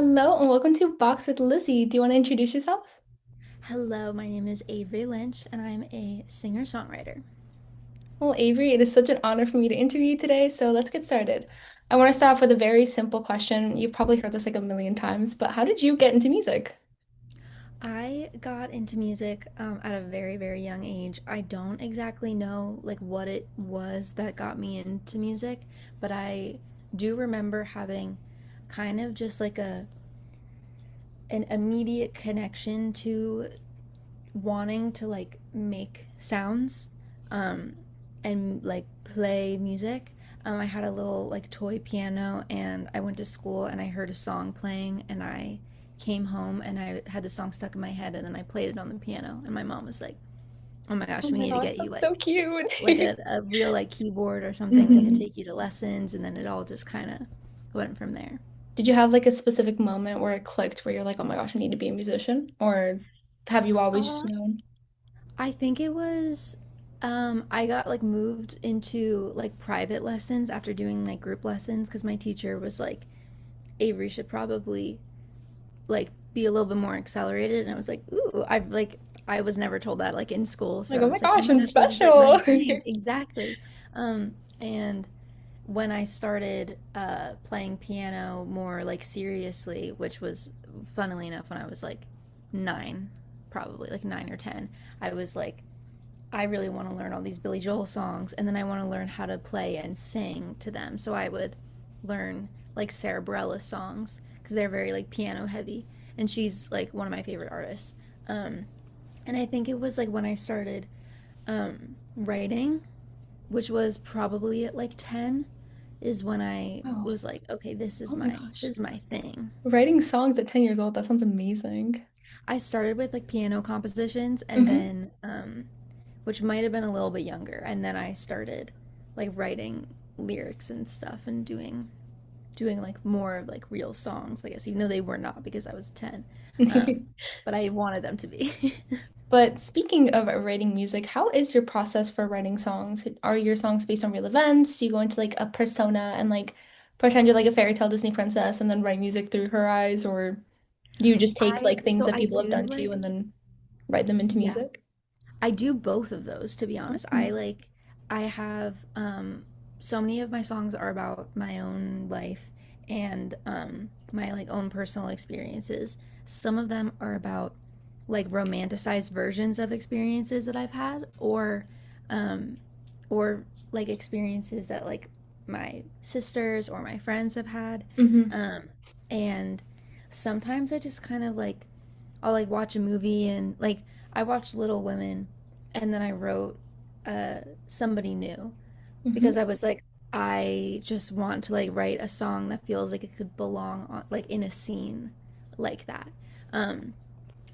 Hello and welcome to Box with Lizzie. Do you want to introduce yourself? Hello, my name is Avery Lynch, and I'm a singer-songwriter. Well, Avery, it is such an honor for me to interview you today, so let's get started. I want to start off with a very simple question. You've probably heard this like a million times, but how did you get into music? I got into music at a very, very young age. I don't exactly know like what it was that got me into music, but I do remember having kind of just like a an immediate connection to wanting to like make sounds um, and like play music. I had a little like toy piano and I went to school and I heard a song playing and I came home and I had the song stuck in my head and then I played it on the piano and my mom was like, "Oh my Oh gosh, we my need to gosh, get you that's so cute. like a real like keyboard or something. We need to Mhm. take you to lessons." And then it all just kind of went from there. Did you have like a specific moment where it clicked where you're like, oh my gosh, I need to be a musician? Or have you always just Uh, known? I think it was I got like moved into like private lessons after doing like group lessons because my teacher was like, Avery should probably like be a little bit more accelerated. And I was like, ooh, I was never told that like in school. So Like, I oh my was like, oh gosh, my I'm gosh, this is like my special. thing. Exactly. And when I started playing piano more like seriously, which was funnily enough when I was like 9, probably like 9 or 10, I was like, I really want to learn all these Billy Joel songs, and then I want to learn how to play and sing to them. So I would learn like Sarah Bareilles songs because they're very like piano heavy, and she's like one of my favorite artists. Um, and I think it was like when I started writing, which was probably at like 10, is when I Oh, was like, okay, oh my gosh. this is my thing. Writing songs at 10 years old, that sounds amazing. I started with like piano compositions and Hmm. then which might have been a little bit younger, and then I started like writing lyrics and stuff and doing like more of like real songs, I guess, even though they were not because I was 10. But I wanted them to be. But speaking of writing music, how is your process for writing songs? Are your songs based on real events? Do you go into like a persona and like pretend you're like a fairy tale Disney princess and then write music through her eyes? Or do you just take I like things so that I people have do done to you write. and then write them into Yeah. music? I do both of those, to be honest. Mm. I have so many of my songs are about my own life and my like own personal experiences. Some of them are about like romanticized versions of experiences that I've had, um or like experiences that like my sisters or my friends have had. Hmm. Um and sometimes I just kind of like I'll like watch a movie and like I watched Little Women and then I wrote somebody new because Hmm. I was like I just want to like write a song that feels like it could belong on like in a scene like that. Um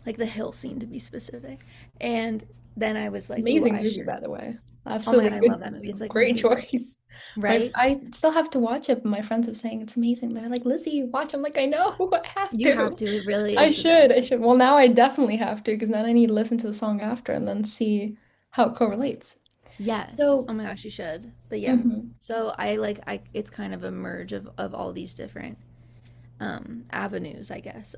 like the hill scene to be specific. And then I was like, ooh, Amazing I movie, should. by the way. Oh my Absolutely god, I love good. that movie. It's like my Great favorite. choice. Right? I still have to watch it, but my friends are saying it's amazing. They're like, Lizzie, watch. I'm like, I know, I have You have to. to. It really I is the should. I best. should. Well, now I definitely have to because then I need to listen to the song after and then see how it correlates. Yes. So, Oh my gosh, you should. But yeah. mhm. So I it's kind of a merge of all these different avenues, I guess,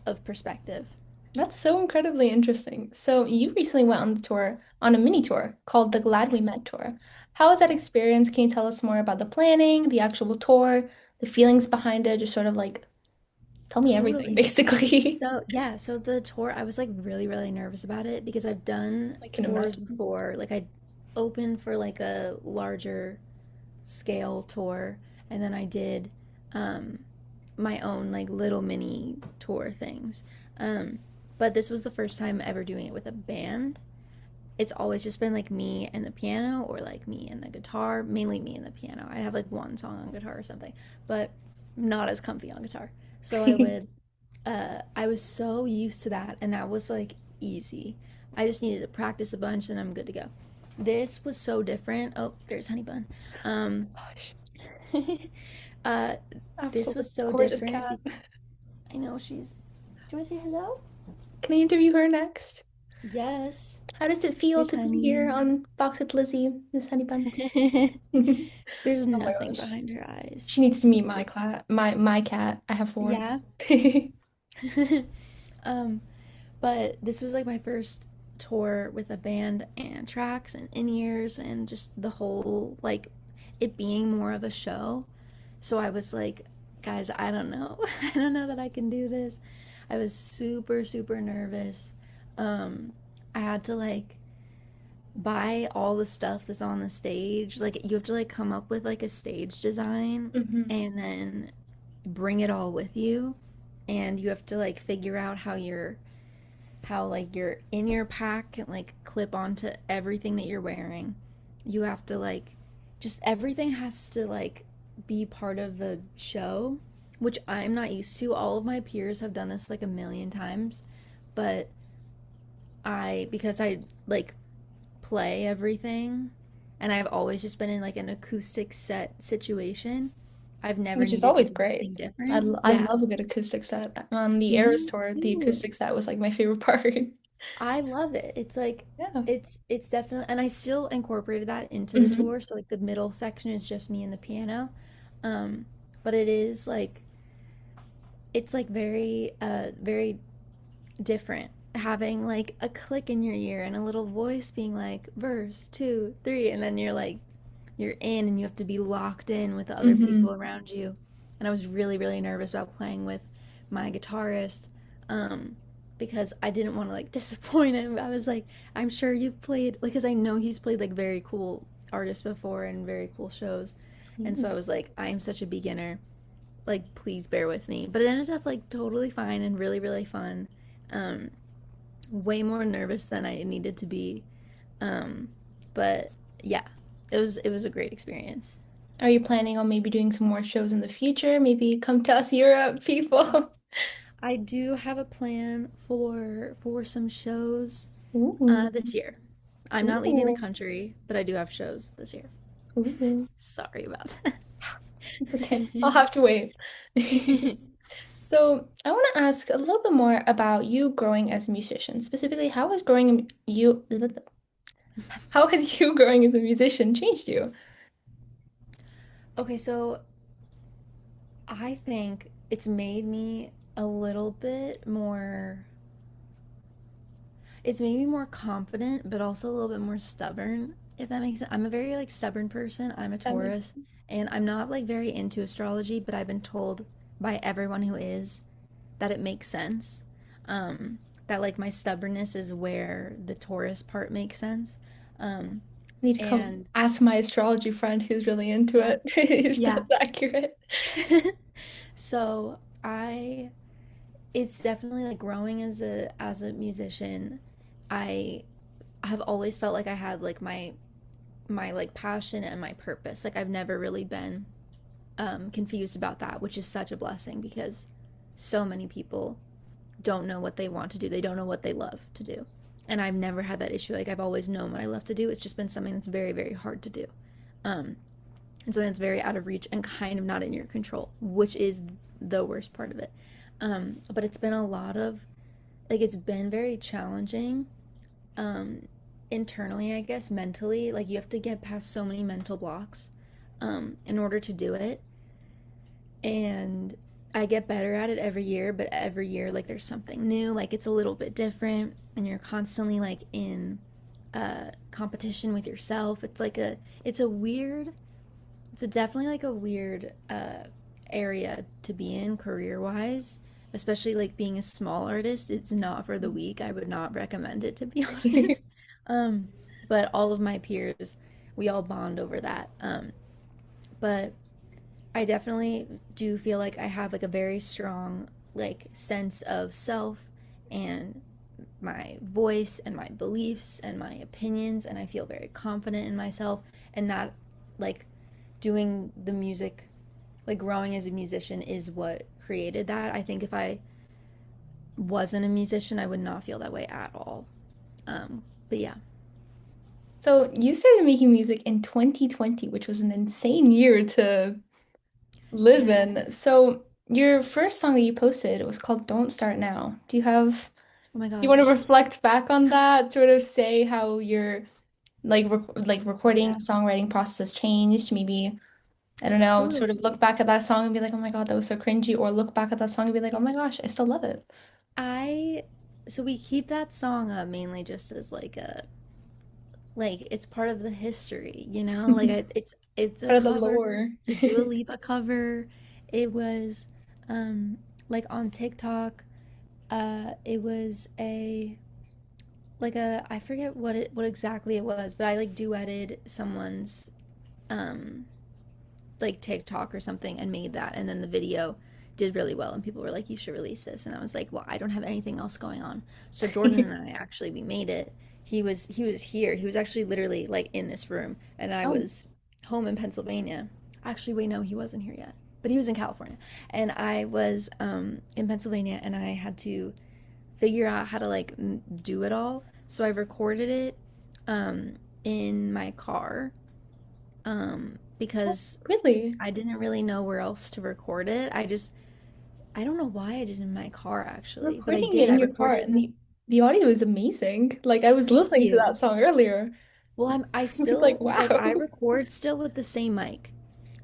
of perspective. That's so incredibly interesting. So, you recently went on the tour, on a mini tour called the Glad We Met Tour. How was that Yeah. experience? Can you tell us more about the planning, the actual tour, the feelings behind it? Just sort of like tell me everything, Totally. basically. So yeah, so the tour, I was like really, really nervous about it because I've done I can tours imagine. before. Like I opened for like a larger scale tour, and then I did um, my own like little mini tour things. Um, but this was the first time ever doing it with a band. It's always just been like me and the piano or like me and the guitar, mainly me and the piano. I'd have like one song on guitar or something, but not as comfy on guitar. So I was so used to that, and that was like easy. I just needed to practice a bunch, and I'm good to go. This was so different. Oh, there's Honey Bun. Um, Gosh, uh, this absolute was so gorgeous different. cat. I know she's. Do you want to say hello? Can I interview her next? Yes. How does it feel Miss to be here Honey. on Box with Lizzie, Miss Honey Bun? Oh There's my nothing gosh. behind her eyes. She needs to meet It's my really cat. My cat. I have four. yeah. um, but this was like my first tour with a band and tracks and in-ears and just the whole like it being more of a show. So I was like, guys, I don't know. I don't know that I can do this. I was super, super nervous. I had to like buy all the stuff that's on the stage. Like you have to like come up with like a stage design Hmm. and then bring it all with you. And you have to like figure out how like your in your pack can like clip onto everything that you're wearing. You have to like just everything has to like be part of the show, which I'm not used to. All of my peers have done this like a million times, but because I like play everything and I've always just been in like an acoustic set situation, I've never Which is needed to always do great. anything different. I Yeah, love a good acoustic set. On the Eras me tour, the too. acoustic set was like my favorite part. I love it. It's like Yeah. it's definitely and I still incorporated that into the Hmm. tour. So like the middle section is just me and the piano. Um, but it is like it's like very different having like a click in your ear and a little voice being like verse 2 3 and then you're in and you have to be locked in with the other people Hmm. around you. And I was really, really nervous about playing with my guitarist um, because I didn't want to like disappoint him. I was like, I'm sure you've played, like, because I know he's played like very cool artists before and very cool shows. And so I was like, I am such a beginner. Like, please bear with me. But it ended up like totally fine and really, really fun. Um, Way more nervous than I needed to be. Um, but yeah, it was a great experience. Are you planning on maybe doing some more shows in the future? Maybe come to us Europe, people. I do have a plan for some shows Ooh. this year. I'm not leaving the Ooh. country, but I do have shows this year. Ooh. Sorry about that. It's okay. I'll have to wait. So, I want to ask a little bit more about you growing as a musician. Specifically, how has you growing as a musician changed you? Okay, so I think it's made me a little bit more it's made me more confident, but also a little bit more stubborn, if that makes sense. I'm a very like stubborn person. I'm a That makes Taurus, and I'm not like very into astrology, but I've been told by everyone who is that it makes sense. That like my stubbornness is where the Taurus part makes sense. Um, I need to come and ask my astrology friend who's really into yeah, it, if yeah. that's accurate. So I it's definitely like growing as a musician. I have always felt like I had like my like passion and my purpose. Like I've never really been confused about that, which is such a blessing because so many people don't know what they want to do. They don't know what they love to do. And I've never had that issue. Like I've always known what I love to do. It's just been something that's very, very hard to do. Um, and something that's very out of reach and kind of not in your control, which is the worst part of it. But it's been a lot of like it's been very challenging um, internally, I guess, mentally. Like you have to get past so many mental blocks in order to do it. And I get better at it every year, but every year, like there's something new. Like it's a little bit different, and you're constantly like in competition with yourself. It's a weird, it's a definitely like a weird area to be in career wise, especially like being a small artist. It's not for the weak. I would not recommend it to be honest. Um, but all of my peers, we all bond over that. But I definitely do feel like I have like a very strong like sense of self and my voice and my beliefs and my opinions and I feel very confident in myself and that like doing the music like growing as a musician is what created that. I think if I wasn't a musician, I would not feel that way at all. But yeah. So, you started making music in 2020, which was an insane year to live in. Yes. So, your first song that you posted was called Don't Start Now. Do you have Oh my You want to gosh. reflect back on that, sort of say how your like recording, Yeah, songwriting process has changed, maybe I don't know, sort of totally. look back at that song and be like, oh my God, that was so cringy, or look back at that song and be like, oh my gosh, I still love it. I so we keep that song up mainly just as like a like it's part of the history, you know? Like it's a Part of the cover. lore. It's a Dua Lipa cover. It was like on TikTok, it was a like a I forget what exactly it was, but I like duetted someone's um like TikTok or something and made that, and then the video did really well and people were like you should release this, and I was like, well, I don't have anything else going on. So Jordan and I actually we made it. He was here. He was actually literally like in this room, and I Oh, was home in Pennsylvania. Actually, wait, no, he wasn't here yet, but he was in California, and I was in Pennsylvania, and I had to figure out how to like do it all. So I recorded it in my car because really? I didn't really know where else to record it. I don't know why I did it in my car actually, but I Recording it did. I in your car recorded. and the audio is amazing. Like I was Thank listening to you. that song earlier. Well, I Like, still like I wow. record still with the same mic.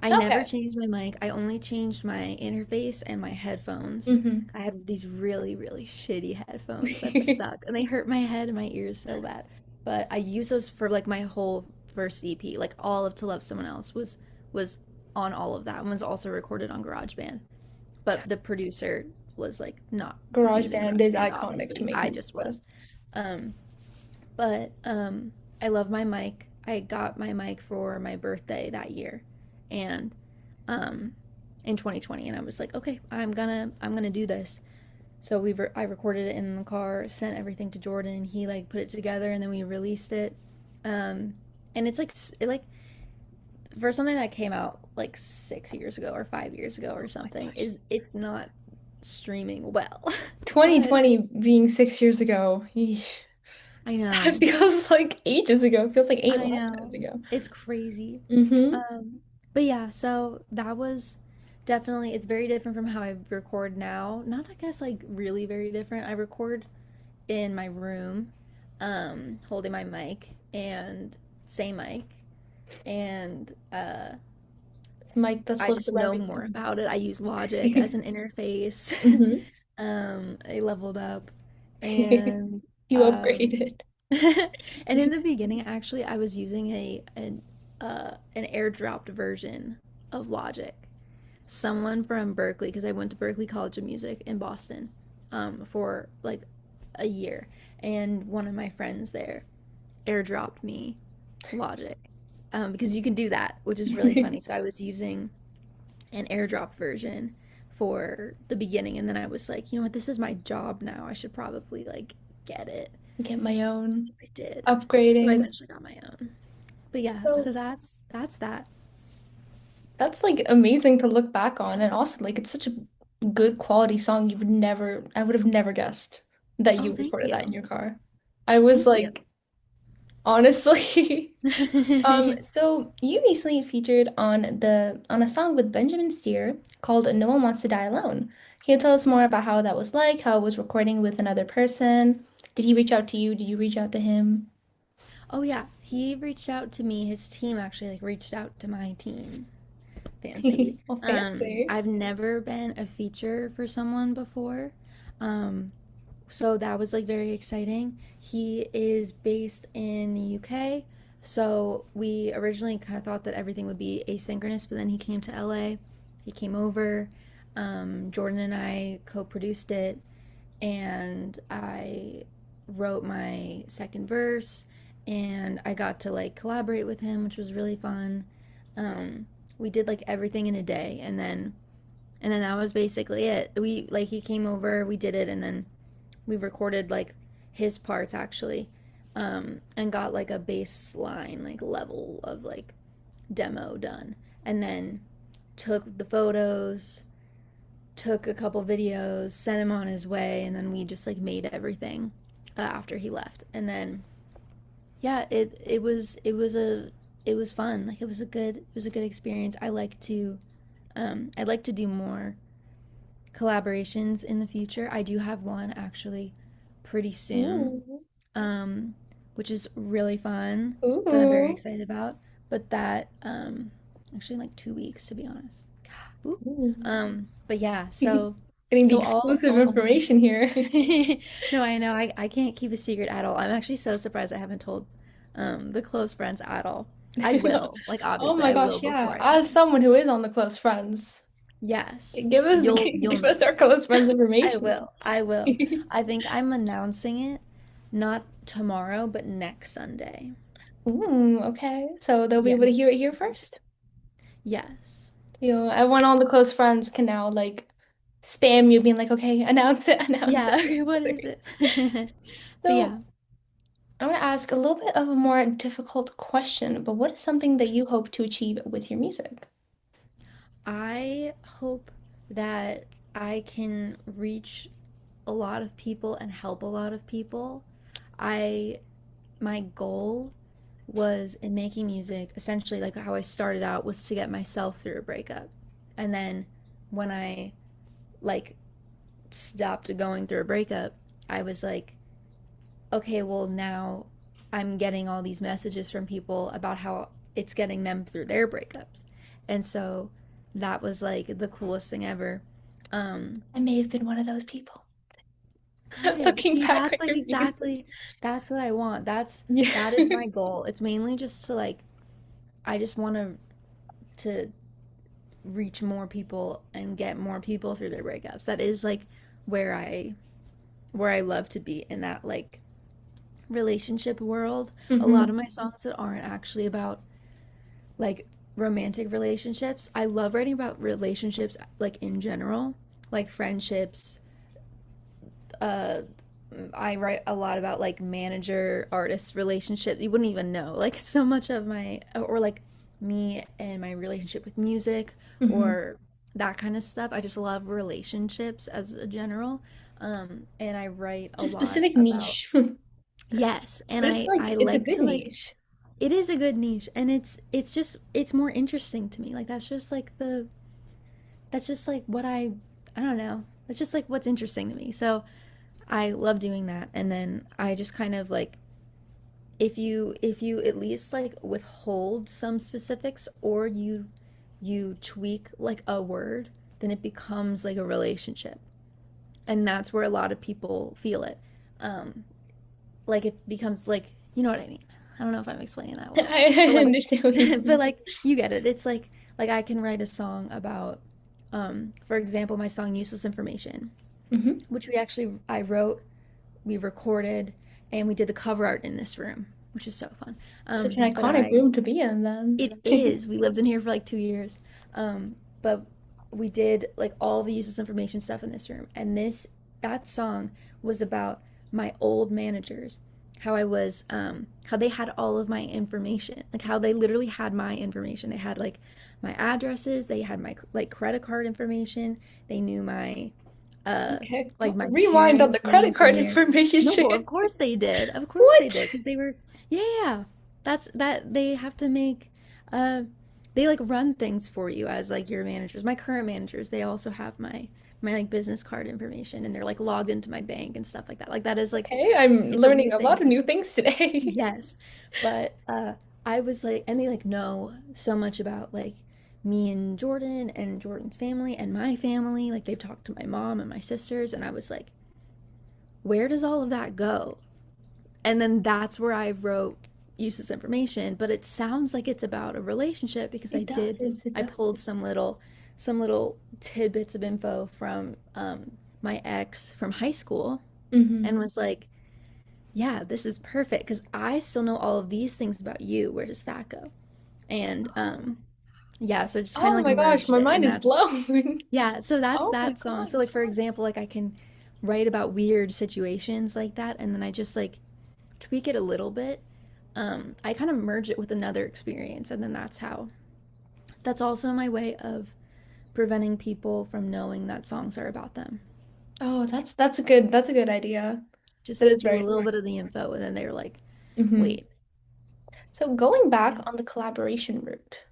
I never Okay. changed my mic. I only changed my interface and my headphones. Hmm. I have these really, really shitty headphones that suck and they hurt my head and my ears so bad. But I use those for like my whole first EP. Like all of To Love Someone Else was on all of that and was also recorded on GarageBand. But the producer was like not using GarageBand is GarageBand, iconic to obviously. make I music just was. with. Um, but I love my mic. I got my mic for my birthday that year, and um, in 2020, and I was like, okay, I'm gonna do this. So I recorded it in the car, sent everything to Jordan. He like put it together, and then we released it. And it's like it like for something that came out like 6 years ago or 5 years ago or Oh my something gosh. is it's not streaming well, but 2020 being 6 years ago. Yeesh. I It know. feels like ages ago. It feels like eight I lifetimes know. ago. It's crazy. Mm-hmm. But yeah, so that was definitely it's very different from how I record now. Not I guess like really very different. I record in my room, holding my mic and same mic and Mike, that's I little just bit know more everything. about it. I use Logic as an interface. Mm-hmm. I leveled up and You upgraded. and in the beginning actually I was using an airdropped version of Logic. Someone from Berkeley, because I went to Berkeley College of Music in Boston for like a year, and one of my friends there airdropped me Logic because you can do that, which is really funny. So I was using an airdrop version for the beginning, and then I was like, you know what, this is my job now. I should probably like get it. Get my own So I did. So I upgrading. eventually got my own. But yeah, So so that's that. that's like amazing to look back on. And also like it's such a good quality song. I would have never guessed that Oh, you thank recorded that in you. your car. I was Thank you. like, honestly. So you recently featured on a song with Benjamin Steer called No One Wants to Die Alone. Can you tell us more about how that was like, how it was recording with another person? Did he reach out to you? Did you reach out to him? Oh yeah, he reached out to me. His team actually like reached out to my team. Fancy. Oh, fancy. I've never been a feature for someone before. Um, so that was like very exciting. He is based in the UK. So we originally kind of thought that everything would be asynchronous, but then he came to LA. He came over. Jordan and I co-produced it, and I wrote my second verse, and I got to like collaborate with him, which was really fun. We did like everything in a day, and then that was basically it. We like he came over, we did it, and then we recorded like his parts actually, and got like a baseline like level of like demo done, and then took the photos, took a couple videos, sent him on his way, and then we just like made everything after he left. And then yeah, it was fun. Like it was a good experience. I'd like to do more collaborations in the future. I do have one actually pretty soon, Ooh. um, which is really fun that I'm very Ooh. excited about. But that actually in like 2 weeks to be honest. Ooh. Ooh. But yeah, so Getting the so all exclusive all information here. no, I know I can't keep a secret at all. I'm actually so surprised I haven't told the close friends at all. I will, like Oh obviously my I will gosh, yeah. before I As announce. someone who is on the close friends, Yes. give us You'll give us know. our close friends I information. will. I will. I think I'm announcing it not tomorrow, but next Sunday. Ooh, okay. So they'll be able to hear it Yes. here first. Yes. Everyone on the close friends can now like spam you, being like, okay, announce it, announce Yeah. it. Okay, what is it? But So yeah, I want to ask a little bit of a more difficult question, but what is something that you hope to achieve with your music? I hope that I can reach a lot of people and help a lot of people. I my goal was in making music, essentially like how I started out was to get myself through a breakup. And then when I like stopped going through a breakup, I was like, okay, well now I'm getting all these messages from people about how it's getting them through their breakups. And so that was like the coolest thing ever. Um I may have been one of those people. Good. Looking See, back that's on like your music. exactly that's what I want. Yeah. That is my goal. It's mainly just to like I just want to reach more people and get more people through their breakups. That is like where I love to be in that like relationship world. A lot Hmm. of my songs that aren't actually about like romantic relationships. I love writing about relationships like in general, like friendships, uh I write a lot about like manager artist relationship. You wouldn't even know. Like so much of my or like me and my relationship with music Hmm. or that kind of stuff. I just love relationships as a general. And I write a Just lot specific about niche. But yes, and it's I like it's a like good to like niche. it is a good niche and it's just it's more interesting to me. Like that's just like what I don't know. That's just like what's interesting to me. So I love doing that. And then I just kind of like if you at least like withhold some specifics or you tweak like a word, then it becomes like a relationship. And that's where a lot of people feel it. Um like it becomes like you know what I mean. I don't know if I'm explaining that well. But I like understand what you but mean. like you get it. It's like I can write a song about for example my song Useless Information, Hmm. which I wrote, we recorded, and we did the cover art in this room, which is so fun. Such an But iconic room to be in then. it is. We lived in here for like 2 years, but we did like all the useless information stuff in this room, and that song was about my old managers, how I was, how they had all of my information, like how they literally had my information. They had like my addresses, they had my like credit card information, they knew my Okay, like my rewind on the parents' credit names in card there. No, information. well, of course they did. Of course they What? did, because they were, yeah, yeah. That's that they have to make, uh, they like run things for you as like your managers. My current managers, they also have my like business card information, and they're like logged into my bank and stuff like that. Like that is like, Okay, I'm it's a learning weird a lot thing. of new things today. Yes, but I was like, and they like know so much about like me and Jordan and Jordan's family and my family. Like they've talked to my mom and my sisters, and I was like, where does all of that go? And then that's where I wrote useless information, but it sounds like it's about a relationship because It does, it I does. pulled some little tidbits of info from my ex from high school and Hmm. was like, yeah, this is perfect because I still know all of these things about you. Where does that go? And yeah, so just kind of Oh like my gosh, merged my it, mind and is that's blown. yeah, so that's Oh my that song. So like gosh. for example, like I can write about weird situations like that, and then I just like tweak it a little bit. I kind of merge it with another experience, and then that's also my way of preventing people from knowing that songs are about them. Oh, that's a good idea. That Just is do a very little smart. bit of the info, and then they're like, Hmm. wait, So going back yeah, on the collaboration route,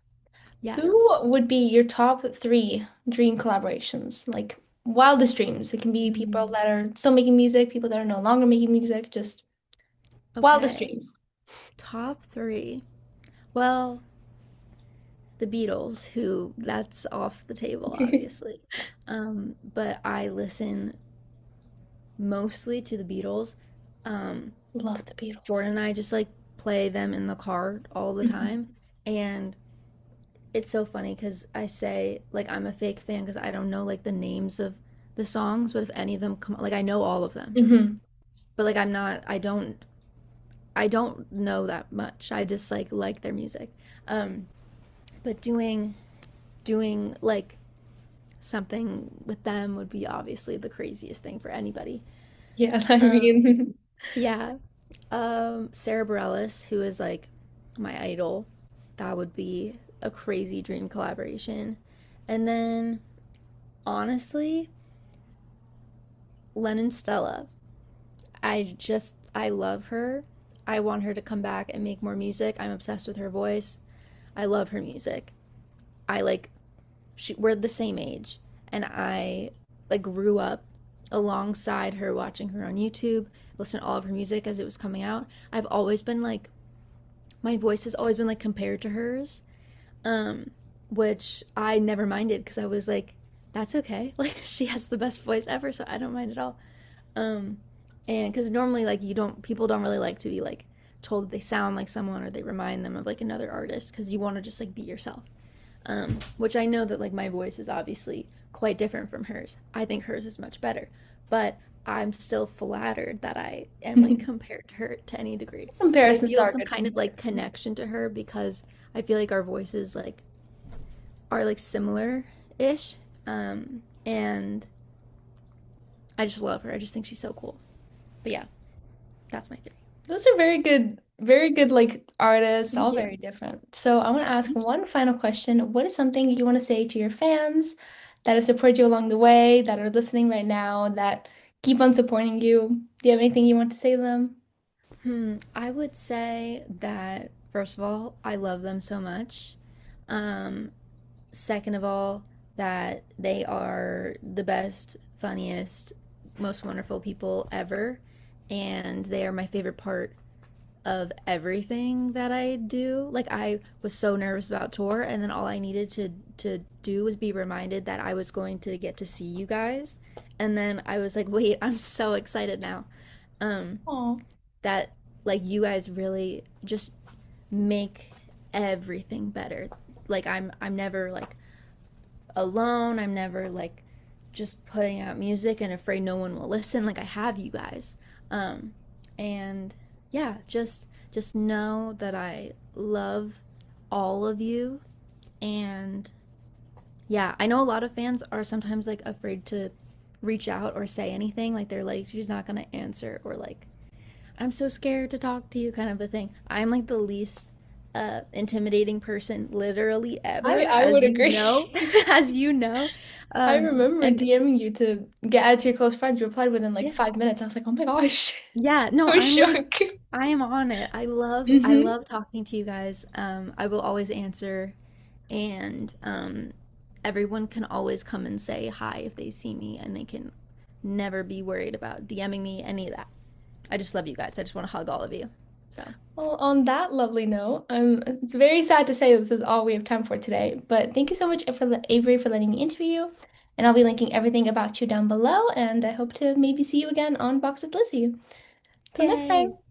who yes. would be your top three dream collaborations? Like wildest dreams. It can be people Mm, that are still making music, people that are no longer making music, just wildest okay. dreams. Top three. Well, the Beatles, who that's off the table, obviously. But I listen mostly to the Beatles. Um, Love the Beatles. Jordan and I just like play them in the car all the Hmm. time. And it's so funny because I say like I'm a fake fan because I don't know like the names of the songs, but if any of them come, like I know all of them. Hmm. But like I'm not, I don't know that much. I just like their music. Um, but doing like something with them would be obviously the craziest thing for anybody. Yeah, I Um, mean, yeah. Sarah Bareilles, who is like my idol, that would be a crazy dream collaboration. And then honestly, Lennon Stella. I love her. I want her to come back and make more music. I'm obsessed with her voice. I love her music. I like we're the same age and I like grew up alongside her watching her on YouTube, listen to all of her music as it was coming out. I've always been like my voice has always been like compared to hers. Um which I never minded because I was like that's okay. Like she has the best voice ever, so I don't mind at all. Um and cuz normally like you don't people don't really like to be like told that they sound like someone or they remind them of like another artist cuz you want to just like be yourself. Which I know that like my voice is obviously quite different from hers. I think hers is much better, but I'm still flattered that I am like compared to her to any degree. But I comparisons feel are some good kind of like comparisons. connection to her because I feel like our voices like are like similar ish. And I just love her. I just think she's so cool. But yeah, that's my theory. Those are very good like artists, all Thank you. very different. So I want to ask Thank you. one final question. What is something you want to say to your fans that have supported you along the way, that are listening right now, that keep on supporting you? Do you have anything you want to say to them? I would say that first of all, I love them so much. Um, Second of all, that they are the best, funniest, most wonderful people ever, and they are my favorite part of everything that I do. Like I was so nervous about tour, and then all I needed to do was be reminded that I was going to get to see you guys, and then I was like, wait, I'm so excited now. Um, Oh, that like you guys really just make everything better. Like I'm never like alone. I'm never like just putting out music and afraid no one will listen. Like I have you guys. Um and yeah, just know that I love all of you and yeah, I know a lot of fans are sometimes like afraid to reach out or say anything like they're like she's not going to answer or like I'm so scared to talk to you kind of a thing. I'm like the least intimidating person literally ever, I as would you agree. know, as you know. I remember And DMing you to get added to your close friends. You replied within like yeah, 5 minutes. I was like, oh my gosh. yeah, no, I was I'm like, shook. I am on it. I Hmm. love talking to you guys. I will always answer, and everyone can always come and say hi if they see me, and they can never be worried about DMing me, any of that. I just love you guys. I just want to hug all of you. So, Well, on that lovely note, I'm very sad to say this is all we have time for today, but thank you so much for Avery for letting me interview you, and I'll be linking everything about you down below, and I hope to maybe see you again on Box with Lizzie. Till next time. yay!